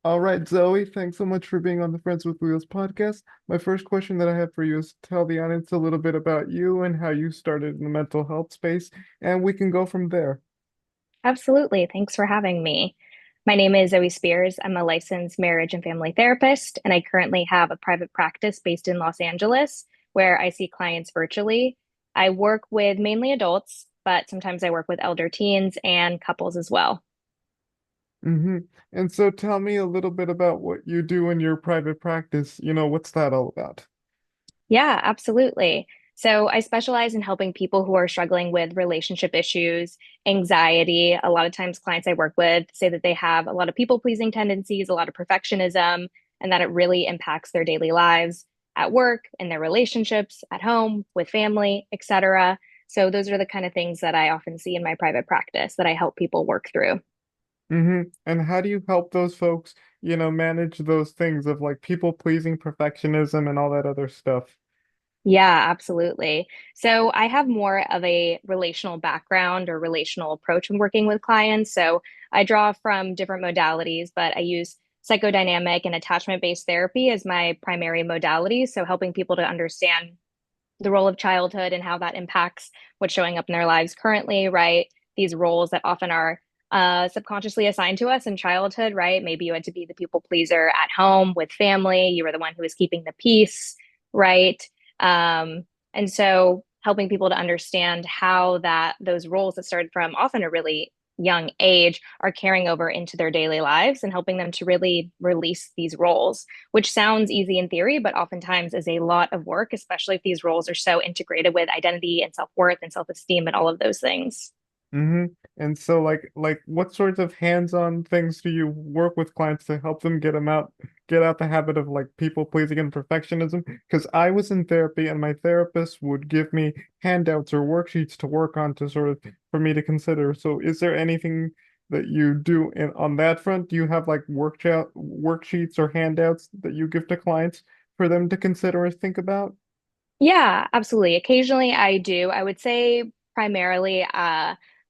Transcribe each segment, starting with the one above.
All right, Zoe, thanks so much for being on the Friends with Wheels podcast. My first question that I have for you is tell the audience a little bit about you and how you started in the mental health space, and we can go from there. Absolutely. Thanks for having me. My name is Zoe Spears. I'm a licensed marriage and family therapist, and I currently have a private practice based in Los Angeles where I see clients virtually. I work with mainly adults, but sometimes I work with elder teens and couples as well. hmm And so tell me a little bit about what you do in your private practice. What's that all about? Yeah, absolutely. So I specialize in helping people who are struggling with relationship issues, anxiety. A lot of times, clients I work with say that they have a lot of people-pleasing tendencies, a lot of perfectionism, and that it really impacts their daily lives at work, in their relationships, at home, with family, etc. So those are the kind of things that I often see in my private practice that I help people work through. And how do you help those folks, manage those things of like people pleasing, perfectionism, and all that other stuff? Yeah, absolutely. So I have more of a relational background or relational approach when working with clients. So I draw from different modalities, but I use psychodynamic and attachment-based therapy as my primary modality. So helping people to understand the role of childhood and how that impacts what's showing up in their lives currently, right? These roles that often are subconsciously assigned to us in childhood, right? Maybe you had to be the people pleaser at home with family. You were the one who was keeping the peace, right? Um, and so helping people to understand how that those roles that started from often a really young age are carrying over into their daily lives and helping them to really release these roles, which sounds easy in theory, but oftentimes is a lot of work, especially if these roles are so integrated with identity and self-worth and self-esteem and all of those things. hmm And so what sorts of hands-on things do you work with clients to help them get out the habit of like people pleasing and perfectionism? Because I was in therapy and my therapist would give me handouts or worksheets to work on to sort of for me to consider. So is there anything that you do on that front? Do you have like worksheets or handouts that you give to clients for them to consider or think about? Yeah, absolutely. Occasionally I do. I would say primarily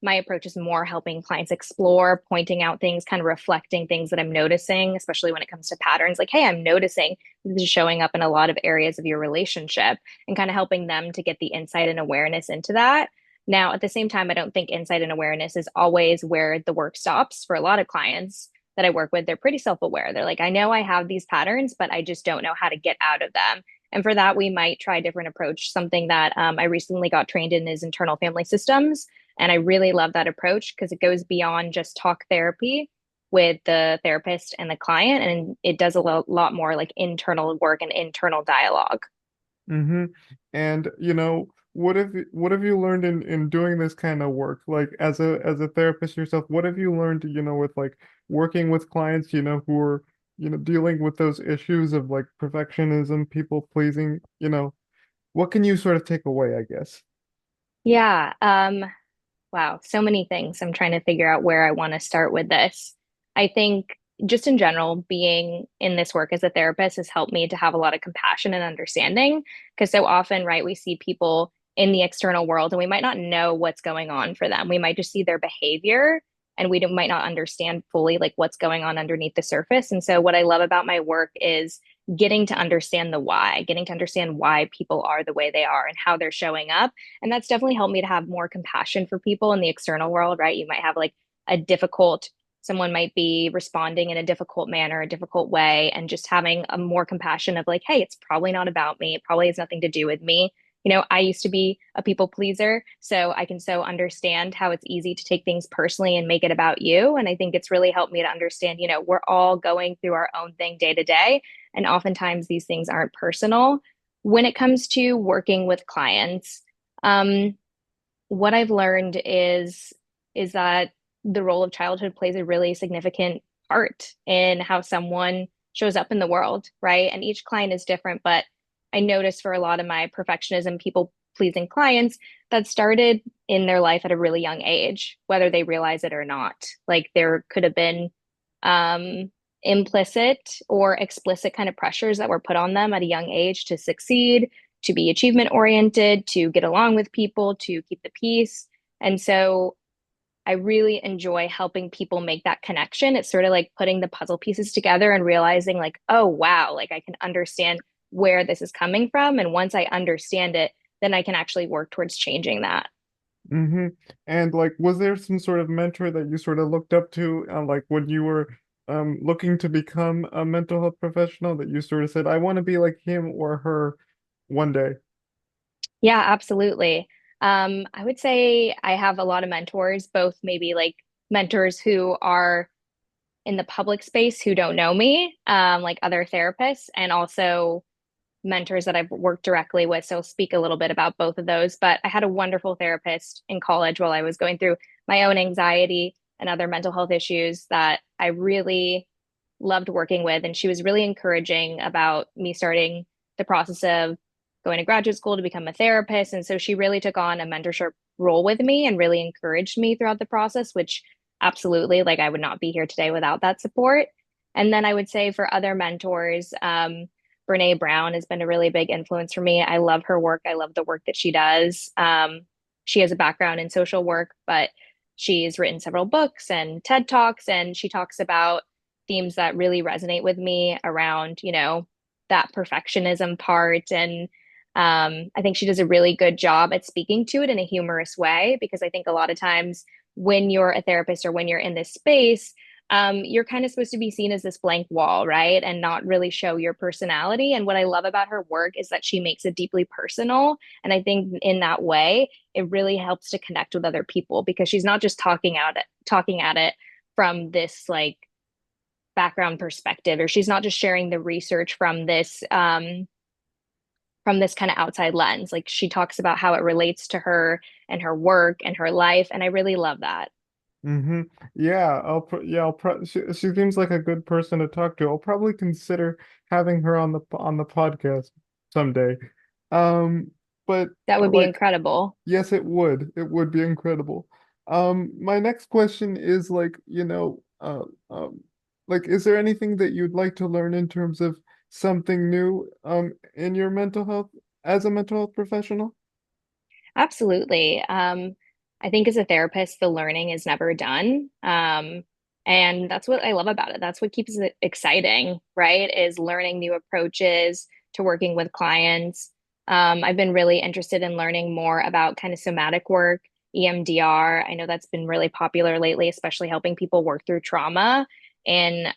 my approach is more helping clients explore, pointing out things, kind of reflecting things that I'm noticing, especially when it comes to patterns. Like, hey, I'm noticing this is showing up in a lot of areas of your relationship and kind of helping them to get the insight and awareness into that. Now, at the same time, I don't think insight and awareness is always where the work stops for a lot of clients that I work with. They're pretty self-aware. They're like, I know I have these patterns, but I just don't know how to get out of them. And for that, we might try a different approach. Something that I recently got trained in is internal family systems. And I really love that approach because it goes beyond just talk therapy with the therapist and the client. And it does a lot more like internal work and internal dialogue. hmm And what have you learned in doing this kind of work? Like as a therapist yourself, what have you learned, with like working with clients, who are, dealing with those issues of like perfectionism, people pleasing, what can you sort of take away, I guess? Yeah. Wow. So many things. I'm trying to figure out where I want to start with this. I think just in general, being in this work as a therapist has helped me to have a lot of compassion and understanding because so often, right, we see people in the external world and we might not know what's going on for them. We might just see their behavior and we might not understand fully like what's going on underneath the surface. And so what I love about my work is getting to understand the why, getting to understand why people are the way they are and how they're showing up. And that's definitely helped me to have more compassion for people in the external world, right? You might have like a difficult, someone might be responding in a difficult manner, a difficult way, and just having a more compassion of like, hey, it's probably not about me. It probably has nothing to do with me. I used to be a people pleaser, so I can so understand how it's easy to take things personally and make it about you. And I think it's really helped me to understand, we're all going through our own thing day to day. And oftentimes these things aren't personal. When it comes to working with clients, um, what I've learned is that the role of childhood plays a really significant part in how someone shows up in the world, right? And each client is different, but I noticed for a lot of my perfectionism, people pleasing clients that started in their life at a really young age, whether they realize it or not. Like there could have been um, implicit or explicit kind of pressures that were put on them at a young age to succeed, to be achievement oriented, to get along with people, to keep the peace. And so I really enjoy helping people make that connection. It's sort of like putting the puzzle pieces together and realizing, like, oh, wow, like I can understand where this is coming from. And once I understand it, then I can actually work towards changing that. Mm-hmm. And like, was there some sort of mentor that you sort of looked up to, like when you were looking to become a mental health professional that you sort of said, I want to be like him or her one day? Yeah, absolutely. I would say I have a lot of mentors, both maybe like mentors who are in the public space who don't know me, like other therapists, and also mentors that I've worked directly with. So I'll speak a little bit about both of those. But I had a wonderful therapist in college while I was going through my own anxiety and other mental health issues that I really loved working with. And she was really encouraging about me starting the process of going to graduate school to become a therapist. And so she really took on a mentorship role with me and really encouraged me throughout the process, which absolutely, like I would not be here today without that support. And then I would say for other mentors, Brene Brown has been a really big influence for me. I love her work. I love the work that she does. She has a background in social work, but she's written several books and TED Talks, and she talks about themes that really resonate with me around, that perfectionism part. And I think she does a really good job at speaking to it in a humorous way, because I think a lot of times when you're a therapist or when you're in this space, you're kind of supposed to be seen as this blank wall, right? And not really show your personality. And what I love about her work is that she makes it deeply personal. And I think in that way, it really helps to connect with other people because she's not just talking at it from this like background perspective, or she's not just sharing the research from this kind of outside lens. Like she talks about how it relates to her and her work and her life. And I really love that. Mm-hmm. Yeah, she seems like a good person to talk to. I'll probably consider having her on the podcast someday. Um, but That would be like, incredible. yes, it would. It would be incredible. My next question is like, like, is there anything that you'd like to learn in terms of something new, in your mental health as a mental health professional? Absolutely. I think as a therapist, the learning is never done. And that's what I love about it. That's what keeps it exciting, right? Is learning new approaches to working with clients. I've been really interested in learning more about kind of somatic work, EMDR. I know that's been really popular lately, especially helping people work through trauma in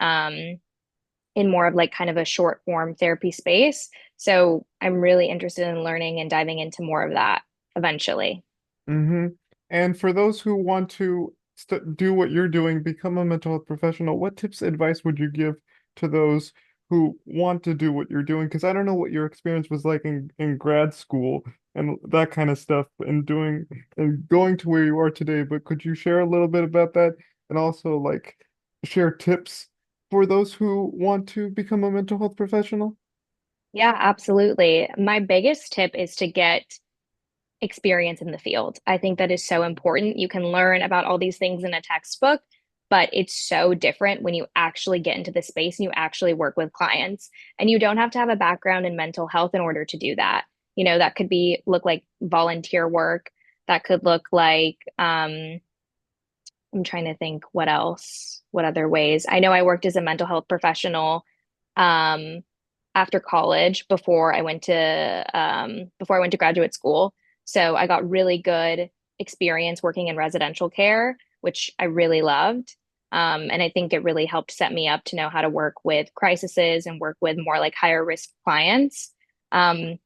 more of like kind of a short form therapy space. So I'm really interested in learning and diving into more of that eventually. Mm-hmm. And for those who want to do what you're doing, become a mental health professional, what tips, advice would you give to those who want to do what you're doing? Because I don't know what your experience was like in grad school and that kind of stuff and doing and going to where you are today, but could you share a little bit about that and also like share tips for those who want to become a mental health professional? Yeah, absolutely. My biggest tip is to get experience in the field. I think that is so important. You can learn about all these things in a textbook, but it's so different when you actually get into the space and you actually work with clients. And you don't have to have a background in mental health in order to do that. That could be look like volunteer work. That could look like I'm trying to think what else, what other ways. I know I worked as a mental health professional um, after college before I went to graduate school. So I got really good experience working in residential care, which I really loved. And I think it really helped set me up to know how to work with crises and work with more like higher risk clients. Um,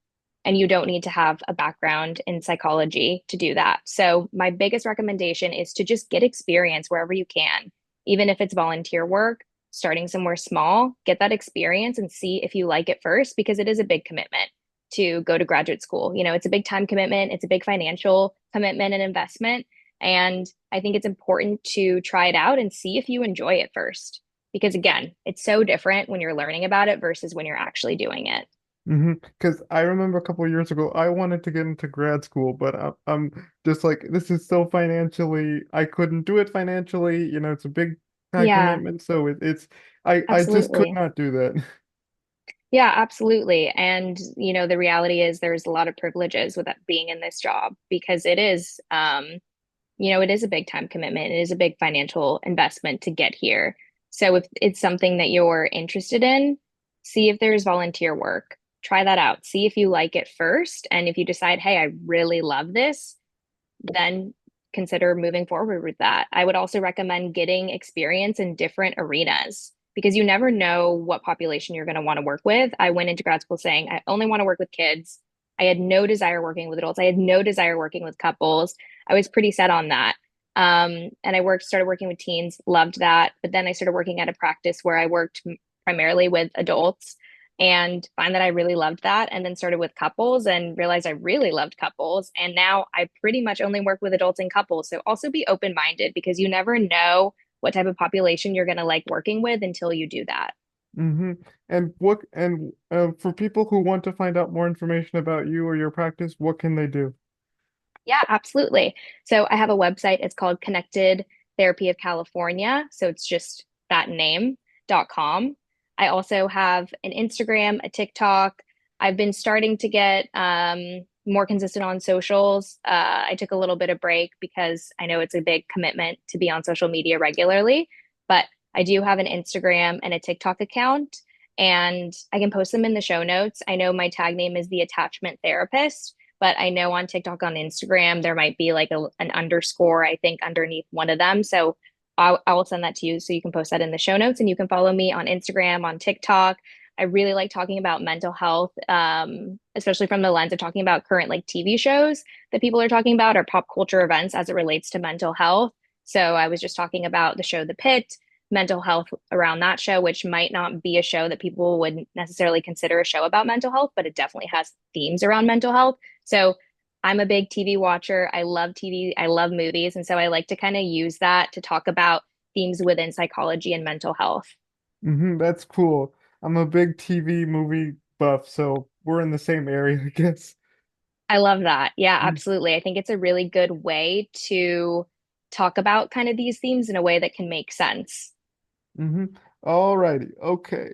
and you don't need to have a background in psychology to do that. So, my biggest recommendation is to just get experience wherever you can, even if it's volunteer work, starting somewhere small, get that experience and see if you like it first, because it is a big commitment to go to graduate school. It's a big time commitment, it's a big financial commitment and investment. And I think it's important to try it out and see if you enjoy it first. Because again, it's so different when you're learning about it versus when you're actually doing it. Because I remember a couple of years ago, I wanted to get into grad school, but I'm just like, this is so financially, I couldn't do it financially. It's a big time Yeah, commitment, so I just could absolutely. not do that. Yeah, absolutely. And, the reality is there's a lot of privileges with being in this job because it is it is a big time commitment. It is a big financial investment to get here. So if it's something that you're interested in, see if there's volunteer work. Try that out. See if you like it first. And if you decide, hey, I really love this, then consider moving forward with that. I would also recommend getting experience in different arenas because you never know what population you're going to want to work with. I went into grad school saying I only want to work with kids. I had no desire working with adults. I had no desire working with couples. I was pretty set on that. And I started working with teens, loved that. But then I started working at a practice where I worked primarily with adults and find that I really loved that. And then started with couples and realized I really loved couples. And now I pretty much only work with adults and couples. So also be open minded because you never know what type of population you're going to like working with until you do that. Mm-hmm. And for people who want to find out more information about you or your practice, what can they do? Yeah, absolutely. So I have a website. It's called Connected Therapy of California. So it's just that name.com. I also have an Instagram, a TikTok. I've been starting to get more consistent on socials. I took a little bit of break because I know it's a big commitment to be on social media regularly, but I do have an Instagram and a TikTok account, and I can post them in the show notes. I know my tag name is the attachment therapist, but I know on TikTok, on Instagram, there might be like an underscore, I think, underneath one of them. So I will send that to you so you can post that in the show notes, and you can follow me on Instagram, on TikTok. I really like talking about mental health, especially from the lens of talking about current like TV shows that people are talking about or pop culture events as it relates to mental health. So I was just talking about the show The Pit, mental health around that show, which might not be a show that people would necessarily consider a show about mental health, but it definitely has themes around mental health. So I'm a big TV watcher. I love TV. I love movies. And so I like to kind of use that to talk about themes within psychology and mental health. Mm-hmm. That's cool. I'm a big TV movie buff, so we're in the same area, I guess. I love that. Yeah, absolutely. I think it's a really good way to talk about kind of these themes in a way that can make sense. Mm-hmm. All righty. Okay.